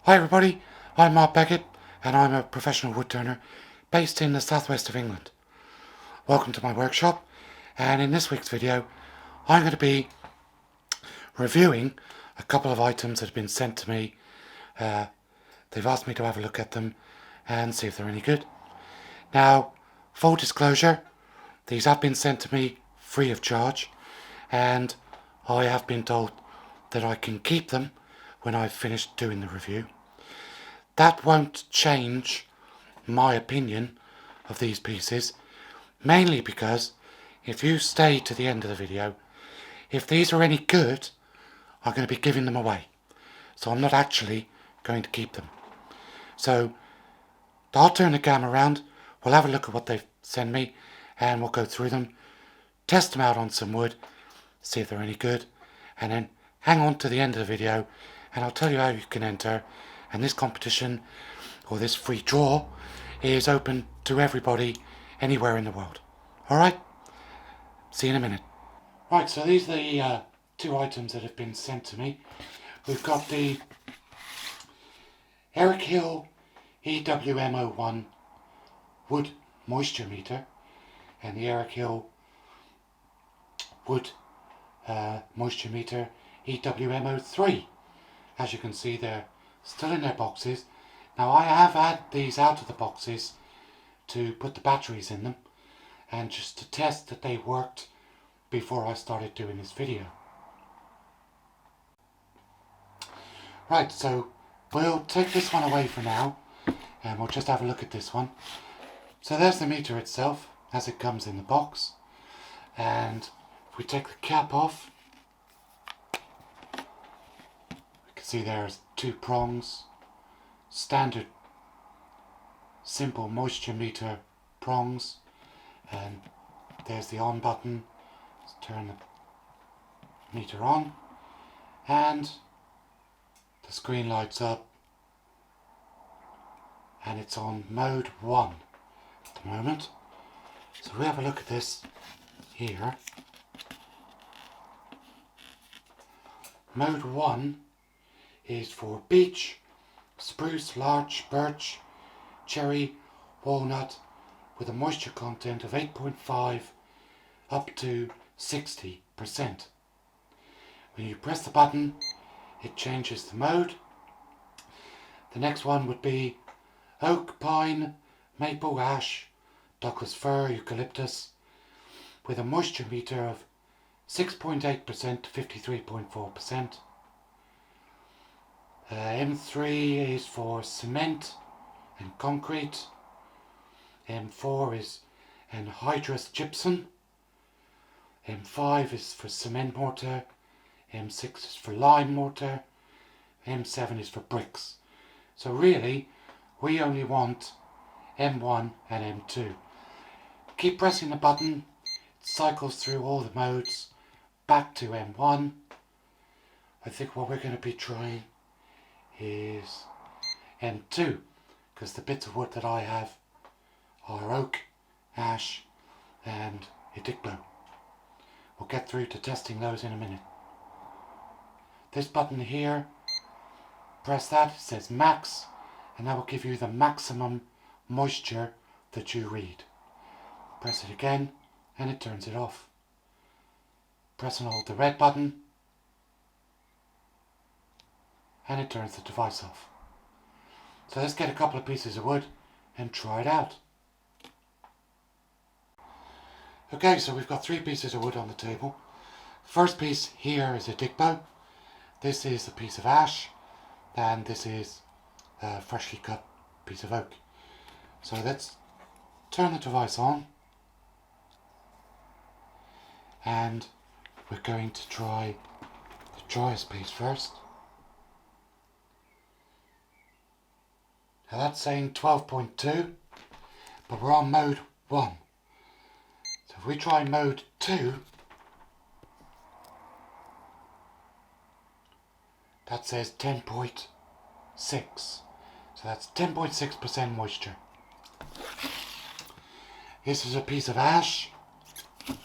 Hi everybody, I'm Mark Beckett and I'm a professional woodturner based in the southwest of England. Welcome to my workshop, and in this week's video I'm going to be reviewing a couple of items that have been sent to me. They've asked me to have a look at them and see if they're any good. Now, full disclosure, these have been sent to me free of charge, and I have been told that I can keep them when I've finished doing the review. That won't change my opinion of these pieces, mainly because if you stay to the end of the video, if these are any good, I'm going to be giving them away. So I'm not actually going to keep them. So I'll turn the camera around, we'll have a look at what they've sent me, and we'll go through them, test them out on some wood, see if they're any good, and then hang on to the end of the video and I'll tell you how you can enter. And this competition, or this free draw, is open to everybody anywhere in the world. Alright? See you in a minute. Right, so these are the two items that have been sent to me. We've got the Eric Hill EWM01 wood moisture meter and the Eric Hill wood moisture meter EWM03. As you can see, they're still in their boxes. Now, I have had these out of the boxes to put the batteries in them and just to test that they worked before I started doing this video. Right, so we'll take this one away for now and we'll just have a look at this one. So there's the meter itself as it comes in the box, and if we take the cap off, see there's two prongs, standard simple moisture meter prongs, and there's the on button. Let's turn the meter on and the screen lights up and it's on mode 1 at the moment. So we have a look at this here. Mode 1 is for beech, spruce, larch, birch, cherry, walnut with a moisture content of 8.5 up to 60%. When you press the button, it changes the mode. The next one would be oak, pine, maple, ash, Douglas fir, eucalyptus with a moisture meter of 6.8% to 53.4%. M3 is for cement and concrete. M4 is anhydrous gypsum. M5 is for cement mortar. M6 is for lime mortar. M7 is for bricks. So really, we only want M1 and M2. Keep pressing the button, it cycles through all the modes, back to M1. I think what we're going to be trying is M2, because the bits of wood that I have are oak, ash and Ediclo. We'll get through to testing those in a minute. This button here, press that, it says max, and that will give you the maximum moisture that you read. Press it again and it turns it off. Press and hold the red button and it turns the device off. So let's get a couple of pieces of wood and try it out. Okay, so we've got 3 pieces of wood on the table. First piece here is a dick bow. This is a piece of ash, and this is a freshly cut piece of oak. So let's turn the device on, and we're going to try the driest piece first. Now that's saying 12.2, but we're on mode 1. So if we try mode 2, that says 10.6. So that's 10.6% moisture. This is a piece of ash. Let's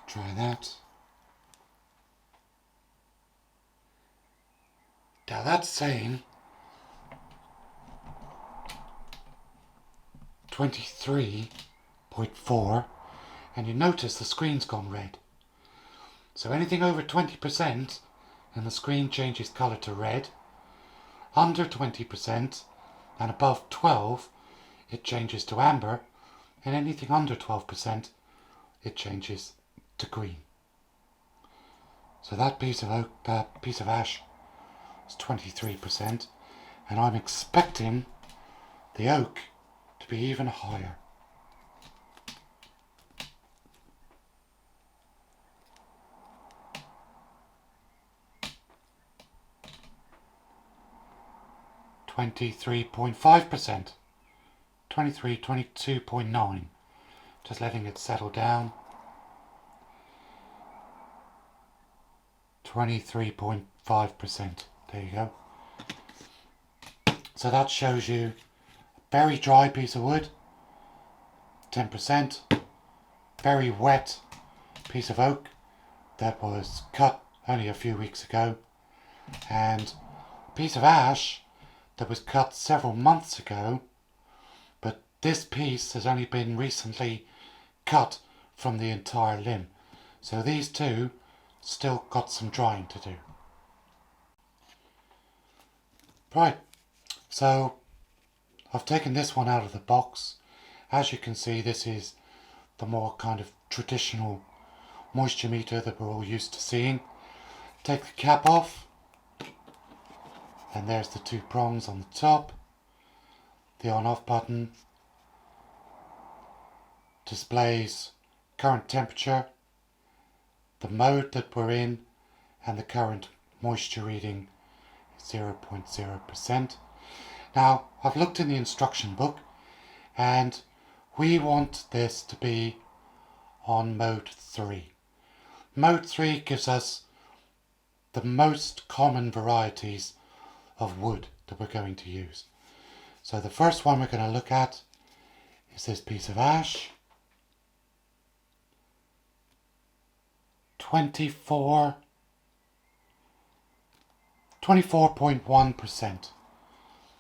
try that. Now that's saying 23.4, and you notice the screen's gone red. So anything over 20% and the screen changes colour to red. Under 20% and above 12 it changes to amber, and anything under 12% it changes to green. So that piece of ash is 23%, and I'm expecting the oak to be even higher. %23.5%, 22.9. Just letting it settle down. 23.5%. There you go. So that shows you a very dry piece of wood, 10%, very wet piece of oak that was cut only a few weeks ago, and a piece of ash that was cut several months ago, but this piece has only been recently cut from the entire limb. So these two still got some drying to do. Right, so I've taken this one out of the box. As you can see, this is the more kind of traditional moisture meter that we're all used to seeing. Take the cap off, and there's the two prongs on the top. The on-off button displays current temperature, the mode that we're in, and the current moisture reading is 0.0%. Now, I've looked in the instruction book, and we want this to be on mode 3. Mode 3 gives us the most common varieties of wood that we're going to use. So the first one we're going to look at is this piece of ash. 24.1%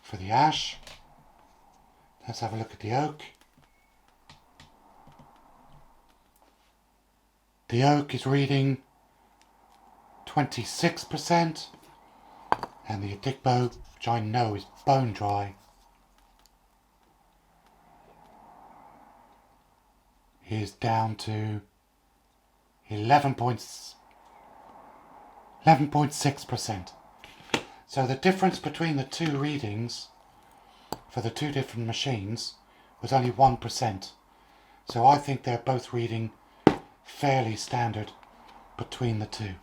for the ash. Let's have a look at the oak. The oak is reading 26%, and the Adhesives, which I know is bone dry, is down to 11.6%. So the difference between the two readings for the two different machines was only 1%. So I think they're both reading fairly standard between the two.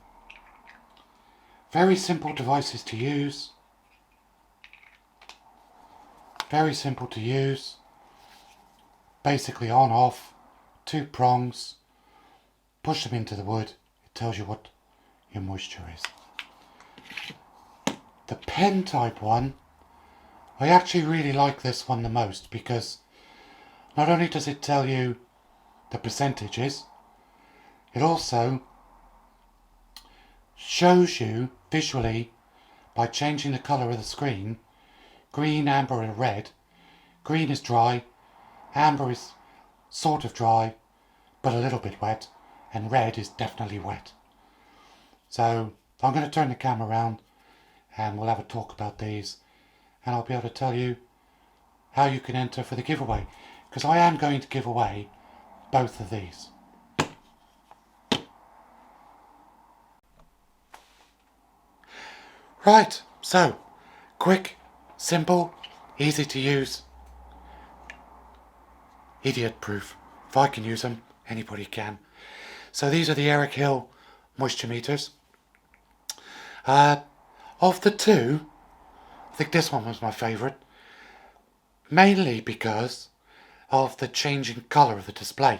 Very simple devices to use. Very simple to use. Basically on off, two prongs, push them into the wood, it tells you what your moisture is. The pen type one, I actually really like this one the most, because not only does it tell you the percentages, it also shows you visually by changing the colour of the screen, green, amber and red. Green is dry, amber is sort of dry but a little bit wet, and red is definitely wet. So I'm going to turn the camera around and we'll have a talk about these, and I'll be able to tell you how you can enter for the giveaway, because I am going to give away both of these. Right, so quick, simple, easy to use, idiot proof. If I can use them, anybody can. So these are the Eric Hill moisture meters. Of the two, I think this one was my favourite, mainly because of the changing colour of the display.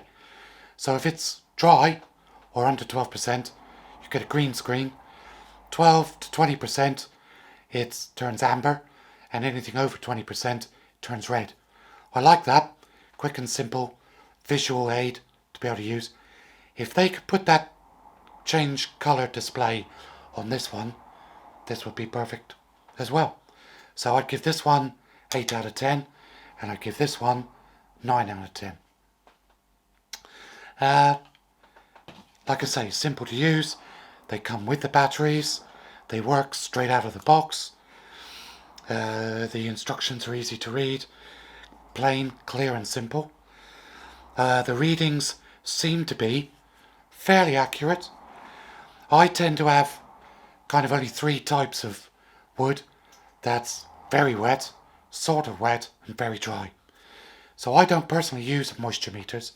So if it's dry or under 12%, you get a green screen. 12 to 20% it turns amber, and anything over 20% turns red. I like that. Quick and simple visual aid to be able to use. If they could put that change colour display on this one, this would be perfect. as well. So I'd give this one 8 out of 10, and I'd give this one 9 out of 10. Like I say, simple to use. They come with the batteries. They work straight out of the box. The instructions are easy to read, plain, clear and simple. The readings seem to be fairly accurate. I tend to have kind of only 3 types of wood. That's very wet, sort of wet and very dry. So I don't personally use moisture meters.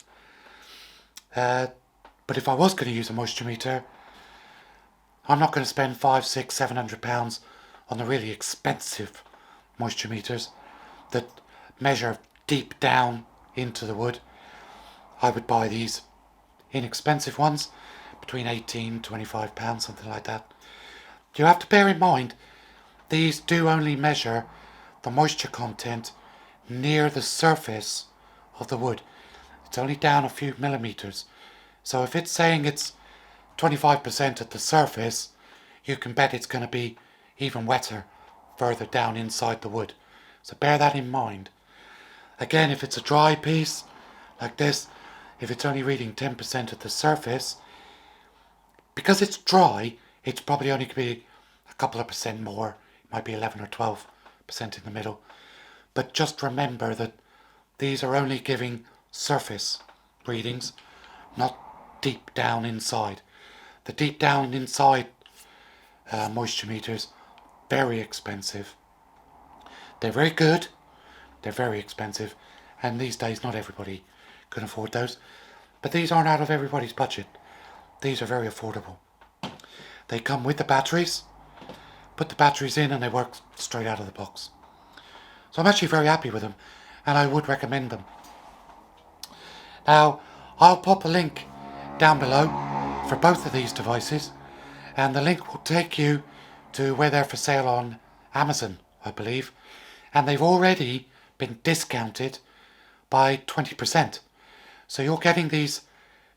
But if I was going to use a moisture meter, I'm not going to spend £500, £600, £700 on the really expensive moisture meters that measure deep down into the wood. I would buy these inexpensive ones, between £18, £25, something like that. You have to bear in mind, these do only measure the moisture content near the surface of the wood. It's only down a few millimeters. So if it's saying it's 25% at the surface, you can bet it's going to be even wetter further down inside the wood. So bear that in mind. Again, if it's a dry piece like this, if it's only reading 10% at the surface, because it's dry, it's probably only going to be a couple of percent more. It might be 11 or 12% in the middle. But just remember that these are only giving surface readings, not deep down inside. The deep down inside moisture meters, very expensive. They're very good, they're very expensive, and these days not everybody can afford those. But these aren't out of everybody's budget. These are very affordable. They come with the batteries. Put the batteries in and they work straight out of the box. So I'm actually very happy with them, and I would recommend them. Now, I'll pop a link down below for both of these devices, and the link will take you to where they're for sale on Amazon, I believe, and they've already been discounted by 20%. So you're getting these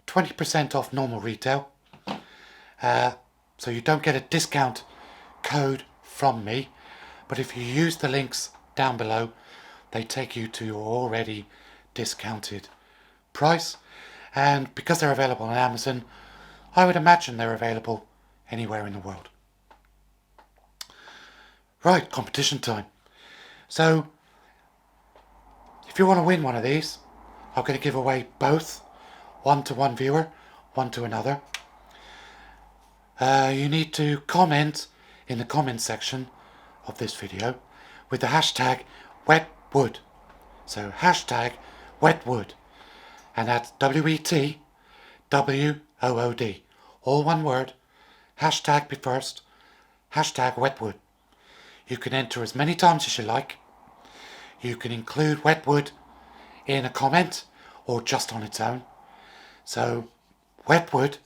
20% off normal retail. So you don't get a discount code from me, but if you use the links down below, they take you to your already discounted price. And because they're available on Amazon, I would imagine they're available anywhere in the world. Right, competition time. So, if you want to win one of these, I'm going to give away both. One to one viewer, one to another. You need to comment in the comment section of this video with the hashtag wetwood. So hashtag wetwood. And that's WETWOOD. All one word. Hashtag be first. Hashtag wetwood. You can enter as many times as you like. You can include wetwood in a comment or just on its own. So, wetwood,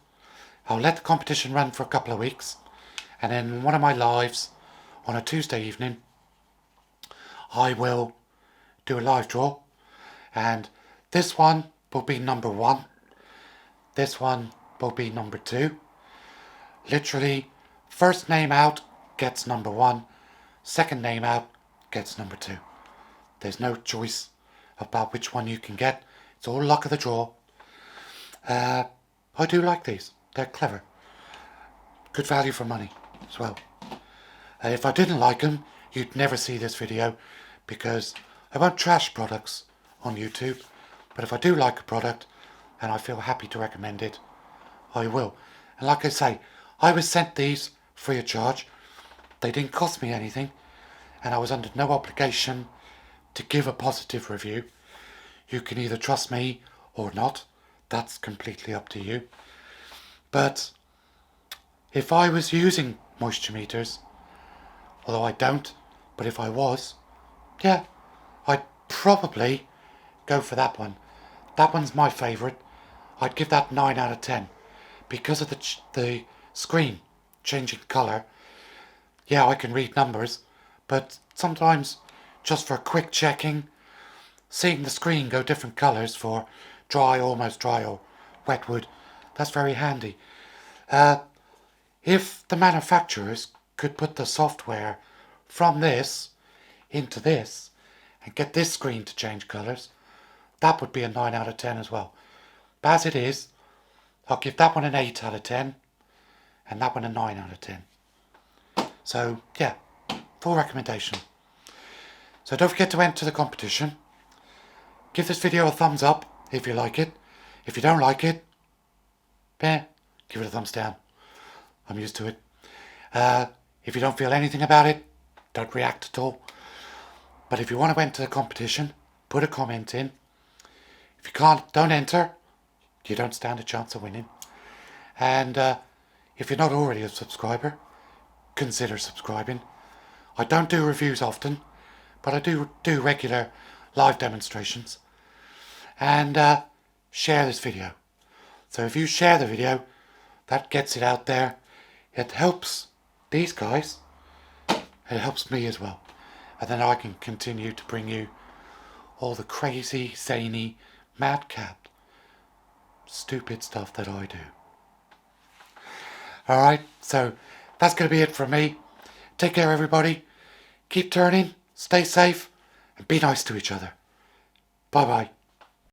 I'll let the competition run for a couple of weeks, and then one of my lives on a Tuesday evening, I will do a live draw, and this one will be number 1. This one will be number 2. Literally, first name out gets number 1, second name out gets number 2. There's no choice about which one you can get. It's all luck of the draw. I do like these. They're clever. Good value for money as well. If I didn't like them, you'd never see this video, because I won't trash products on YouTube. But if I do like a product and I feel happy to recommend it, I will. And like I say, I was sent these free of charge. They didn't cost me anything, and I was under no obligation to give a positive review. You can either trust me or not. That's completely up to you. But if I was using moisture meters, although I don't, but if I was, yeah, I'd probably go for that one. That one's my favourite. I'd give that 9 out of 10 because of the screen changing colour. Yeah, I can read numbers, but sometimes just for quick checking, seeing the screen go different colours for dry, almost dry, or wet wood, that's very handy. If the manufacturers could put the software from this into this and get this screen to change colours, that would be a 9 out of 10 as well. But as it is, I'll give that one an 8 out of 10 and that one a 9 out of 10. So yeah, full recommendation. So don't forget to enter the competition. Give this video a thumbs up if you like it. If you don't like it, give it a thumbs down. I'm used to it. If you don't feel anything about it, don't react at all. But if you want to enter the competition, put a comment in. If you can't, don't enter. You don't stand a chance of winning. And if you're not already a subscriber, consider subscribing. I don't do reviews often, but I do regular live demonstrations. And share this video. So if you share the video, that gets it out there. It helps these guys. It helps me as well. And then I can continue to bring you all the crazy, zany, madcap, stupid stuff that I do. Alright, so that's going to be it from me. Take care, everybody. Keep turning, stay safe, and be nice to each other. Bye-bye.